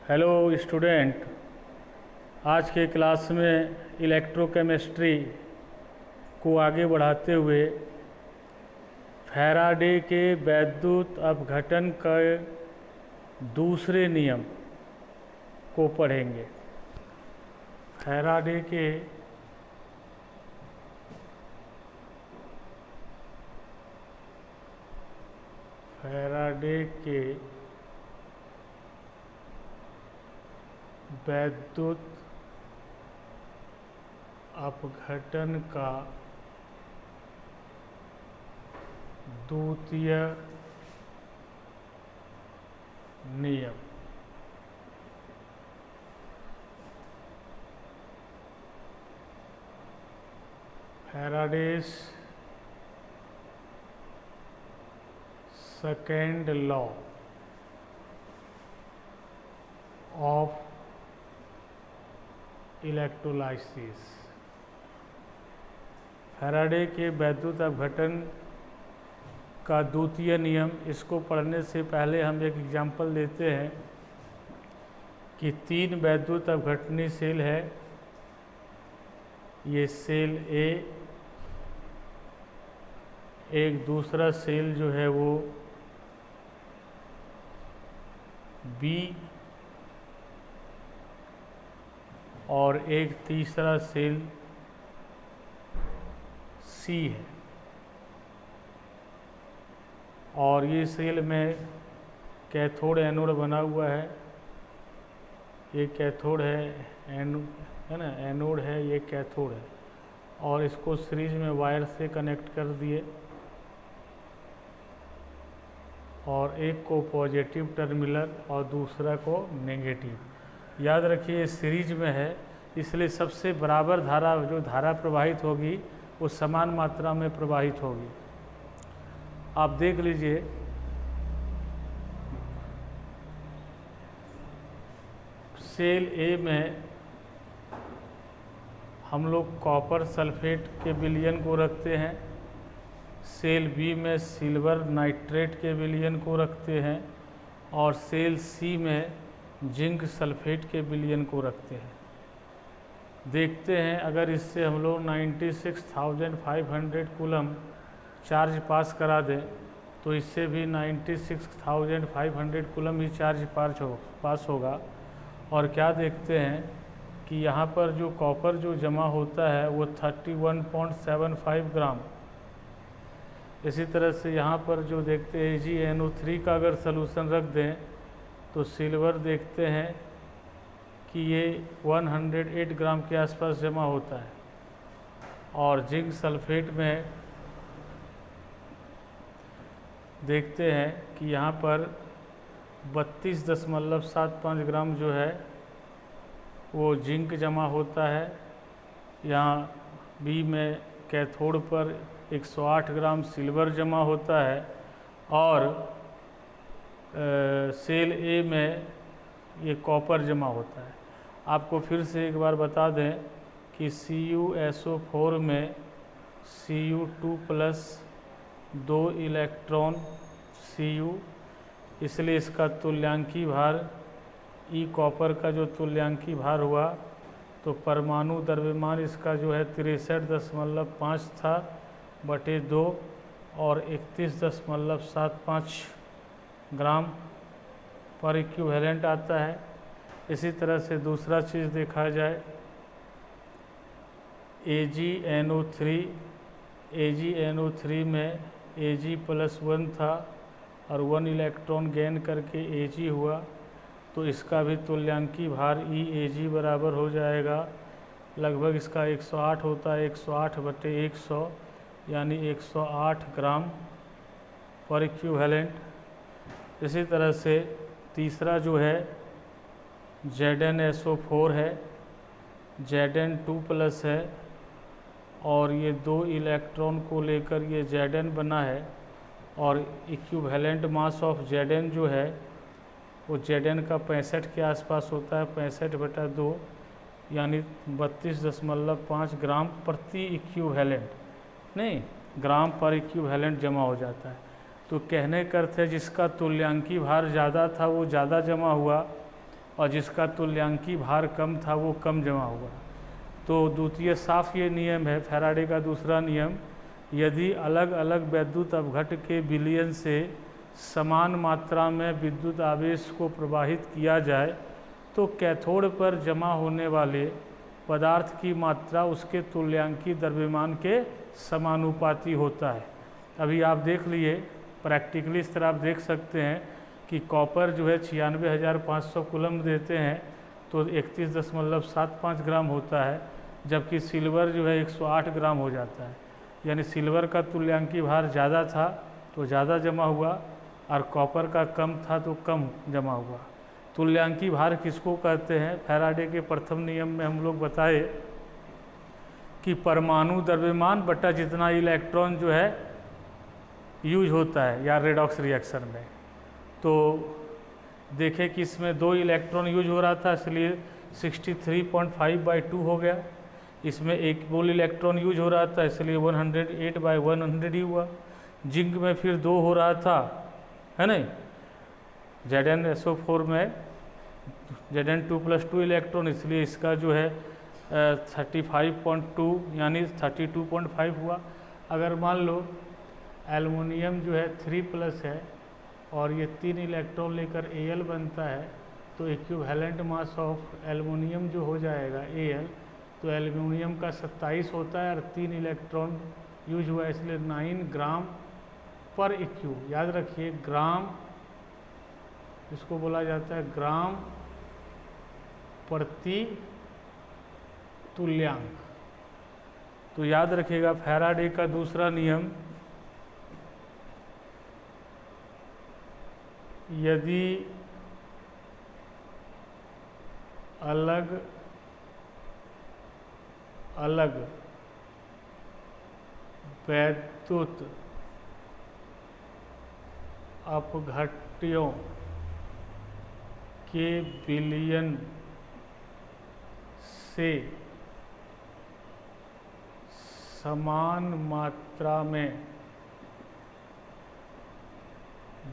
Hello student, आज के class में इलेक्ट्रोकेमिस्ट्री को आगे बढ़ाते हुए फैराडे के वैद्युत अपघटन के दूसरे नियम को पढ़ेंगे। फैराडे के वैद्युत अपघटन का द्वितीय नियम। Faraday's second law of electrolysis. Faraday के वैद्युत अपघटन का द्वितीय नियम, इसको पढ़ने से पहले हम एक एग्जाम्पल देते हैं कि 3 वैद्युत अपघटनी सेल है। ये सेल ए, एक दूसरा सेल जो है वो बी, और एक तीसरा सेल सी है। और ये सेल में कैथोड एनोड बना हुआ है। ये कैथोड है ना, एनोड है, ये कैथोड है। और इसको सीरीज में वायर से कनेक्ट कर दिए और एक को पॉजिटिव टर्मिनल और दूसरा को नेगेटिव। याद रखिए सीरीज में है, इसलिए सबसे बराबर धारा जो धारा प्रवाहित होगी वो समान मात्रा में प्रवाहित होगी। आप देख लीजिए, सेल ए में हम लोग कॉपर सल्फेट के विलयन को रखते हैं, सेल बी में सिल्वर नाइट्रेट के विलयन को रखते हैं, और सेल सी में जिंक सल्फेट के विलयन को रखते हैं। देखते हैं अगर इससे हम लोग 96,500 कूलम चार्ज पास करा दें तो इससे भी 96,500 कूलम ही चार्ज पास होगा। और क्या देखते हैं कि यहाँ पर जो कॉपर जो जमा होता है वो 31.75 ग्राम। इसी तरह से यहाँ पर जो देखते हैं AgNO3 का अगर सलूशन रख दें तो सिल्वर देखते हैं कि ये 108 ग्राम के आसपास जमा होता है। और जिंक सल्फेट में देखते हैं कि यहाँ पर 32.75 ग्राम जो है वो जिंक जमा होता है। यहाँ बी में कैथोड पर 108 ग्राम सिल्वर जमा होता है। और सेल ए में ये कॉपर जमा होता है। आपको फिर से एक बार बता दें कि CuSO4 में Cu2+ 2 इलेक्ट्रॉन Cu, इसलिए इसका तुल्यांकी भार ई कॉपर का जो तुल्यांकी भार हुआ तो परमाणु द्रव्यमान इसका जो है 63.5 था बटे 2 और 31.75 ग्राम पर इक्विवेलेंट आता है। इसी तरह से दूसरा चीज़ देखा जाए, AgNO3 में Ag+1 था और 1 इलेक्ट्रॉन गेन करके Ag हुआ, तो इसका भी तुल्यांकी भार EAg बराबर हो जाएगा, लगभग इसका 108 होता है, 108/100 यानी 108 ग्राम पर इक्विवेलेंट। इसी तरह से तीसरा जो है ZnSO4 है, Zn2+ है और ये 2 इलेक्ट्रॉन को लेकर ये Zn बना है। और इक्विवेलेंट मास ऑफ Zn जो है वो Zn का 65 के आसपास होता है, 65/2 यानी 32.5 ग्राम प्रति इक्विवेलेंट, नहीं ग्राम पर इक्विवेलेंट जमा हो जाता है। तो कहने का अर्थ है जिसका तुल्यांकी भार ज़्यादा था वो ज़्यादा जमा हुआ, और जिसका तुल्यांकी भार कम था वो कम जमा हुआ। तो द्वितीय साफ ये नियम है, फैराडे का दूसरा नियम, यदि अलग अलग वैद्युत अपघट्य के विलयन से समान मात्रा में विद्युत आवेश को प्रवाहित किया जाए तो कैथोड पर जमा होने वाले पदार्थ की मात्रा उसके तुल्यांकी द्रव्यमान के समानुपाती होता है। अभी आप देख लिए प्रैक्टिकली इस तरह आप देख सकते हैं कि कॉपर जो है 96,500 कूलम देते हैं तो 31.75 ग्राम होता है, जबकि सिल्वर जो है 108 ग्राम हो जाता है। यानी सिल्वर का तुल्यांकी भार ज़्यादा था तो ज़्यादा जमा हुआ और कॉपर का कम था तो कम जमा हुआ। तुल्यांकी भार किसको कहते हैं? फैराडे के प्रथम नियम में हम लोग बताए कि परमाणु द्रव्यमान बटा जितना इलेक्ट्रॉन जो है यूज होता है या रेडॉक्स रिएक्शन में। तो देखें कि इसमें 2 इलेक्ट्रॉन यूज हो रहा था इसलिए 63.5/2 हो गया। इसमें एक मोल इलेक्ट्रॉन यूज हो रहा था इसलिए 108/100 ही हुआ। जिंक में फिर 2 हो रहा था, है नहीं, ZnSO4 में Zn2+2 इलेक्ट्रॉन, इसलिए इसका जो है 35.2 यानी 32.5 हुआ। अगर मान लो एल्युमिनियम जो है 3+ है और ये 3 इलेक्ट्रॉन लेकर Al बनता है तो इक्विवेलेंट मास ऑफ एल्युमिनियम जो हो जाएगा Al, तो एल्युमिनियम का 27 होता है और 3 इलेक्ट्रॉन यूज हुआ इसलिए 9 ग्राम पर इक्यू। याद रखिए ग्राम, इसको बोला जाता है ग्राम प्रति तुल्यांक। तो याद रखिएगा फैराडे का दूसरा नियम, यदि अलग अलग वैद्युत अपघट्यों के विलयन से समान मात्रा में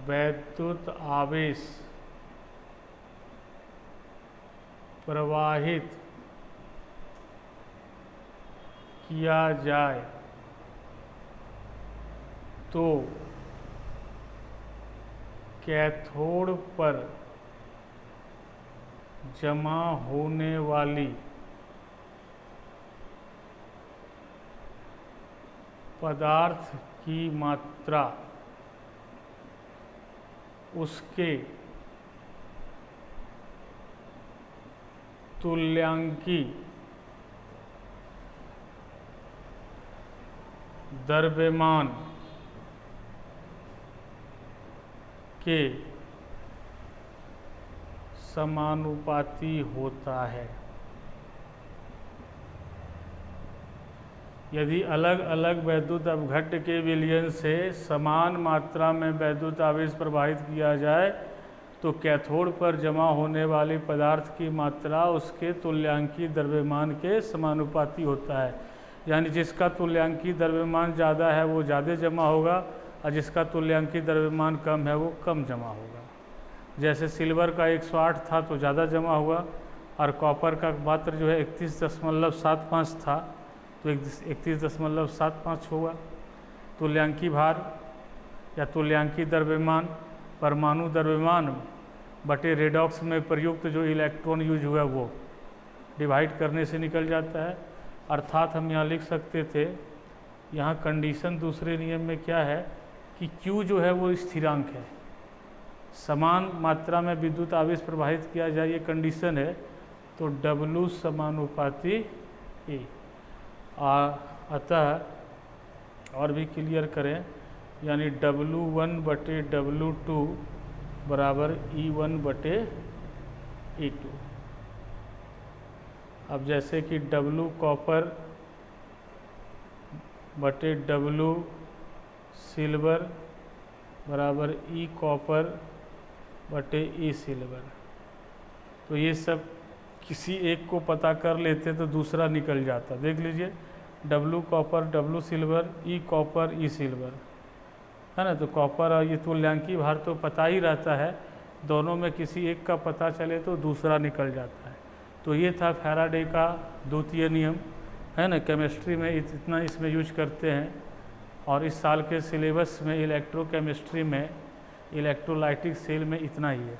वैद्युत आवेश प्रवाहित किया जाए तो कैथोड पर जमा होने वाली पदार्थ की मात्रा उसके तुल्यांकी द्रव्यमान के समानुपाती होता है। यदि अलग अलग वैद्युत अपघट्य के विलयन से समान मात्रा में वैद्युत आवेश प्रवाहित किया जाए तो कैथोड पर जमा होने वाले पदार्थ की मात्रा उसके तुल्यांकी द्रव्यमान के समानुपाती होता है। यानी जिसका तुल्यांकी द्रव्यमान ज़्यादा है वो ज़्यादा जमा होगा और जिसका तुल्यांकी द्रव्यमान कम है वो कम जमा होगा। जैसे सिल्वर का 108 था तो ज़्यादा जमा हुआ और कॉपर का मात्र जो है 31.75 था तो 31.75 हुआ। तुल्यांकी भार या तुल्यांकी द्रव्यमान परमाणु द्रव्यमान बटे रेडॉक्स में प्रयुक्त जो इलेक्ट्रॉन यूज हुआ वो डिवाइड करने से निकल जाता है। अर्थात हम यहाँ लिख सकते थे, यहाँ कंडीशन दूसरे नियम में क्या है कि Q जो है वो स्थिरांक है, समान मात्रा में विद्युत आवेश प्रवाहित किया जाए ये कंडीशन है, तो W समानुपाती A। अतः और भी क्लियर करें, यानी W1 बटे W2 बराबर E1 बटे E2। अब जैसे कि W कॉपर बटे W सिल्वर बराबर E कॉपर बटे E सिल्वर, तो ये सब किसी एक को पता कर लेते तो दूसरा निकल जाता। देख लीजिए W copper W silver E copper E silver, है ना। तो कॉपर और ये तुल्यांकी भार तो पता ही रहता है, दोनों में किसी एक का पता चले तो दूसरा निकल जाता है। तो ये था फैराडे का द्वितीय नियम, है ना। केमिस्ट्री में इतना इसमें यूज करते हैं। और इस साल के सिलेबस में इलेक्ट्रोकेमिस्ट्री में इलेक्ट्रोलाइटिक सेल में इतना ही है।